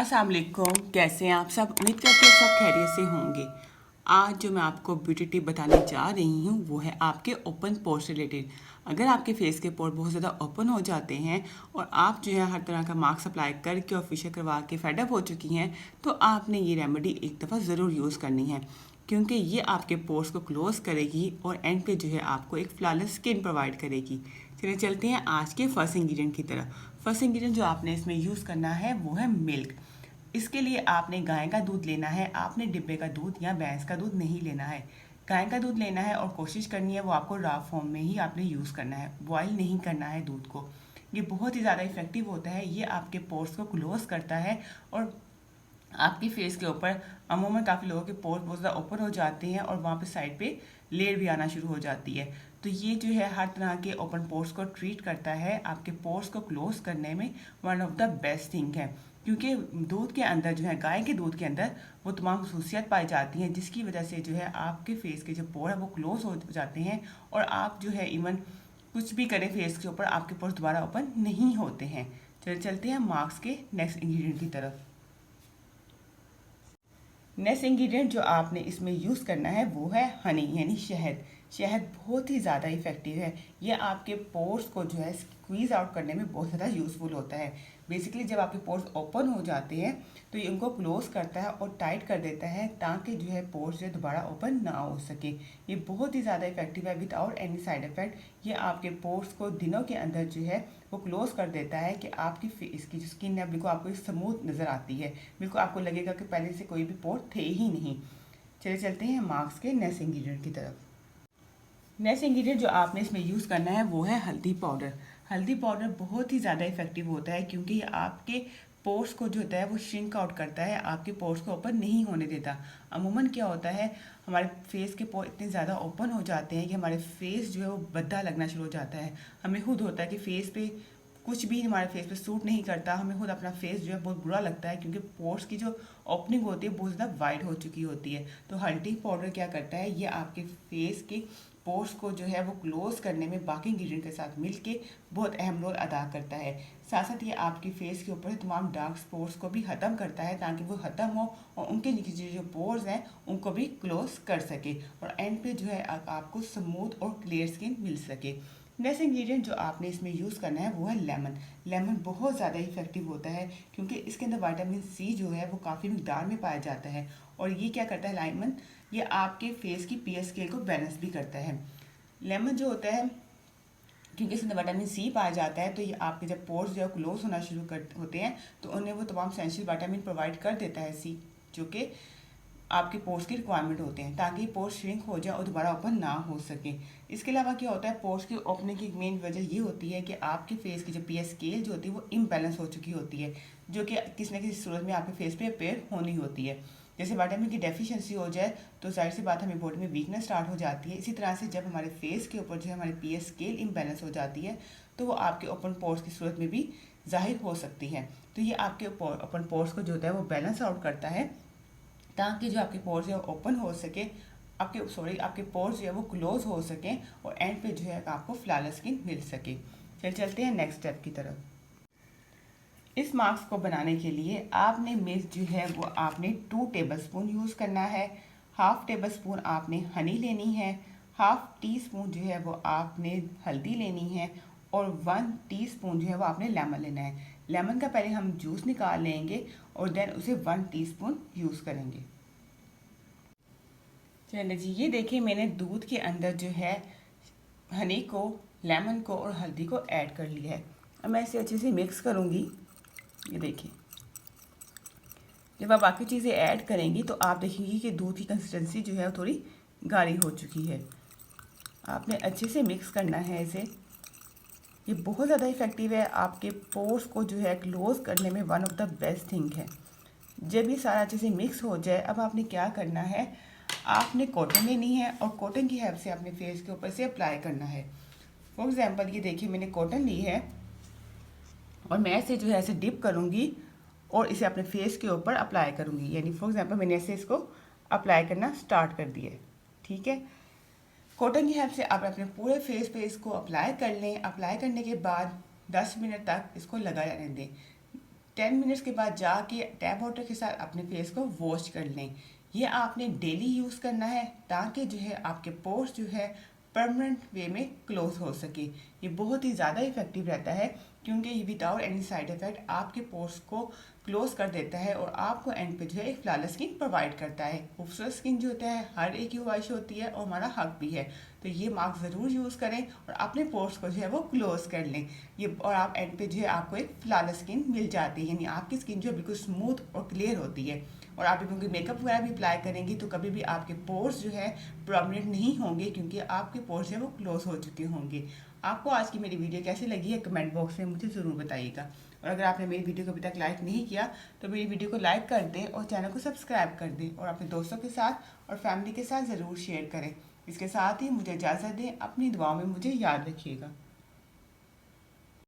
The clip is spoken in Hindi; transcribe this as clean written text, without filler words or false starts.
अस्सलाम वालेकुम, कैसे हैं आप सब। उम्मीद करती हूँ सब खैरियत से होंगे। आज जो मैं आपको ब्यूटी टिप बताने जा रही हूँ वो है आपके ओपन पोर्स रिलेटेड। अगर आपके फेस के पोर बहुत ज़्यादा ओपन हो जाते हैं और आप जो है हर तरह का मास्क अप्लाई करके और फेशियल करवा के फेडअप हो चुकी हैं, तो आपने ये रेमेडी एक दफ़ा ज़रूर यूज़ करनी है, क्योंकि ये आपके पोर्स को क्लोज करेगी और एंड पे जो है आपको एक फ्लॉलेस स्किन प्रोवाइड करेगी। चलिए चलते हैं आज के फर्स्ट इंग्रेडिएंट की तरफ। फर्स्ट इंग्रेडिएंट जो आपने इसमें यूज़ करना है वो है मिल्क। इसके लिए आपने गाय का दूध लेना है। आपने डिब्बे का दूध या भैंस का दूध नहीं लेना है, गाय का दूध लेना है और कोशिश करनी है वो आपको रॉ फॉर्म में ही आपने यूज़ करना है, बॉयल नहीं करना है दूध को। ये बहुत ही ज़्यादा इफेक्टिव होता है, ये आपके पोर्स को क्लोज करता है और आपकी फेस के ऊपर अमूमन काफ़ी लोगों के पोर्स बहुत ज़्यादा ओपन हो जाते हैं और वहाँ पे साइड पे लेयर भी आना शुरू हो जाती है। तो ये जो है हर तरह के ओपन पोर्स को ट्रीट करता है, आपके पोर्स को क्लोज करने में one of the best thing है, क्योंकि दूध के अंदर जो है गाय के दूध के अंदर वो तमाम खसूसियात पाई जाती हैं जिसकी वजह से जो है आपके फेस के जो पोर है वो क्लोज हो जाते हैं और आप जो है इवन कुछ भी करें फेस के ऊपर आपके पोर्स दोबारा ओपन नहीं होते हैं। चलते हैं मास्क के नेक्स्ट इंग्रेडिएंट की तरफ। नेक्स्ट इंग्रेडिएंट जो आपने इसमें यूज़ करना है वो है हनी यानी शहद। शहद बहुत ही ज़्यादा इफेक्टिव है, ये आपके पोर्स को जो है स्क्वीज़ आउट करने में बहुत ज़्यादा यूज़फुल होता है। बेसिकली जब आपके पोर्स ओपन हो जाते हैं तो ये उनको क्लोज करता है और टाइट कर देता है ताकि जो है पोर्स जो है दोबारा ओपन ना हो सके। ये बहुत ही ज़्यादा इफेक्टिव है विदाउट एनी साइड इफेक्ट। ये आपके पोर्स को दिनों के अंदर जो है वो क्लोज कर देता है कि आपकी फेस की जो स्किन है बिल्कुल आपको स्मूथ नज़र आती है, बिल्कुल आपको लगेगा कि पहले से कोई भी पोर थे ही नहीं। चलिए चलते हैं मास्क के नेक्स्ट इंग्रेडिएंट की तरफ। नेक्स्ट इंग्रेडिएंट जो आपने इसमें यूज़ करना है वो है हल्दी पाउडर। हल्दी पाउडर बहुत ही ज़्यादा इफेक्टिव होता है क्योंकि ये आपके पोर्स को जो होता है वो श्रिंक आउट करता है, आपके पोर्स को ओपन नहीं होने देता। अमूमन क्या होता है हमारे फेस के पोर इतने ज़्यादा ओपन हो जाते हैं कि हमारे फेस जो है वो भद्दा लगना शुरू हो जाता है। हमें खुद होता है कि फेस पे कुछ भी हमारे फेस पे सूट नहीं करता, हमें खुद अपना फेस जो है बहुत बुरा लगता है क्योंकि पोर्स की जो ओपनिंग होती है बहुत ज़्यादा वाइड हो चुकी होती है। तो हल्दी पाउडर क्या करता है, ये आपके फेस के पोर्स को जो है वो क्लोज करने में बाकी इंग्रेडिएंट के साथ मिलके बहुत अहम रोल अदा करता है। साथ साथ ये आपकी फेस के ऊपर तमाम डार्क स्पॉट्स को भी ख़त्म करता है ताकि वो ख़त्म हो और उनके नीचे जो पोर्स हैं उनको भी क्लोज कर सके और एंड पे जो है आपको स्मूथ और क्लियर स्किन मिल सके। नेक्स्ट इंग्रेडिएंट जो आपने इसमें यूज़ करना है वो है लेमन। लेमन बहुत ज़्यादा इफेक्टिव होता है क्योंकि इसके अंदर विटामिन सी जो है वो काफ़ी मिकदार में पाया जाता है और ये क्या करता है लेमन, ये आपके फेस की पीएच स्केल को बैलेंस भी करता है। लेमन जो होता है क्योंकि इसमें विटामिन सी पाया जाता है तो ये आपके जब पोर्स जो है क्लोज होना शुरू कर होते हैं तो उन्हें वो तमाम एसेंशियल विटामिन प्रोवाइड कर देता है सी, जो कि आपके पोर्स की रिक्वायरमेंट होते हैं ताकि पोर्स श्रिंक हो जाए और दोबारा ओपन ना हो सके। इसके अलावा क्या होता है पोर्स की ओपनिंग की मेन वजह ये होती है कि आपके फेस की जो पीएच स्केल जो होती है वो इम्बैलेंस हो चुकी होती है, जो कि किसी न किसी सूरत में आपके फेस पे अपेयर होनी होती है। जैसे विटामिन की डेफिशिएंसी हो जाए तो जाहिर सी बात हमें बॉडी में वीकनेस स्टार्ट हो जाती है। इसी तरह से जब हमारे फेस के ऊपर जो है हमारी पीएच स्केल इम्बैलेंस हो जाती है तो वो आपके ओपन पोर्स की सूरत में भी जाहिर हो सकती है। तो ये आपके ओपन पोर्स को जो होता है वो बैलेंस आउट करता है ताकि जो आपके पोर्स है वो ओपन हो सके, आपके पोर्स जो है वो क्लोज हो सके और एंड पे जो है आपको फ्लॉलेस स्किन मिल सके। चलते हैं नेक्स्ट स्टेप की तरफ। इस मास्क को बनाने के लिए आपने मिल्क जो है वो आपने 2 टेबलस्पून यूज़ करना है। हाफ टेबल स्पून आपने हनी लेनी है, हाफ टी स्पून जो है वो आपने हल्दी लेनी है और 1 टीस्पून जो है वो आपने लेमन लेना है। लेमन का पहले हम जूस निकाल लेंगे और देन उसे 1 टीस्पून यूज़ करेंगे। चलिए जी, ये देखिए मैंने दूध के अंदर जो है हनी को, लेमन को और हल्दी को ऐड कर लिया है। अब मैं इसे अच्छे से मिक्स करूँगी। ये देखिए जब आप बाकी चीज़ें ऐड करेंगी तो आप देखेंगी कि दूध की कंसिस्टेंसी जो है वो थोड़ी गाढ़ी हो चुकी है। आपने अच्छे से मिक्स करना है इसे। ये बहुत ज़्यादा इफ़ेक्टिव है, आपके पोर्स को जो है क्लोज करने में one of the best thing है। जब ये सारा अच्छे से मिक्स हो जाए अब आपने क्या करना है, आपने कॉटन लेनी है और कॉटन की हेल्प से अपने फेस के ऊपर से अप्लाई करना है। फॉर एग्जांपल ये देखिए मैंने कॉटन ली है और मैं इसे जो है ऐसे डिप करूँगी और इसे अपने फेस के ऊपर अप्लाई करूँगी। यानी फॉर एग्जांपल मैंने ऐसे इसको अप्लाई करना स्टार्ट कर दिया है। ठीक है, कॉटन की हेल्प से आप अपने पूरे फेस पे इसको अप्लाई कर लें। अप्लाई करने के बाद 10 मिनट तक इसको लगा रहने दें। 10 मिनट्स के बाद जाके टैप वाटर के साथ अपने फेस को वॉश कर लें। ये आपने डेली यूज़ करना है ताकि जो है आपके पोर्स जो है परमानेंट वे में क्लोज हो सके। ये बहुत ही ज़्यादा इफेक्टिव रहता है क्योंकि ये विदाउट एनी साइड इफ़ेक्ट आपके पोर्स को क्लोज कर देता है और आपको एंड पे जो है एक फ्लॉलेस स्किन प्रोवाइड करता है। खूबसूरत स्किन जो होता है हर एक की ख्वाहिश होती है और हमारा हक भी है। तो ये मास्क ज़रूर यूज़ करें और अपने पोर्स को जो है वो क्लोज कर लें। ये और आप एंड पे जो है आपको एक फ्लॉलेस स्किन मिल जाती है, यानी आपकी स्किन जो है बिल्कुल स्मूथ और क्लियर होती है। और आप क्योंकि मेकअप वगैरह भी अप्लाई करेंगी तो कभी भी आपके पोर्स जो है प्रोमिनेंट नहीं होंगे क्योंकि आपके पोर्स जो है वो क्लोज हो चुके होंगे। आपको आज की मेरी वीडियो कैसी लगी है कमेंट बॉक्स में मुझे ज़रूर बताइएगा। और अगर आपने मेरी वीडियो को अभी तक लाइक नहीं किया तो मेरी वीडियो को लाइक कर दें और चैनल को सब्सक्राइब कर दें और अपने दोस्तों के साथ और फैमिली के साथ ज़रूर शेयर करें। इसके साथ ही मुझे इजाज़त दें, अपनी दुआओं में मुझे याद रखिएगा।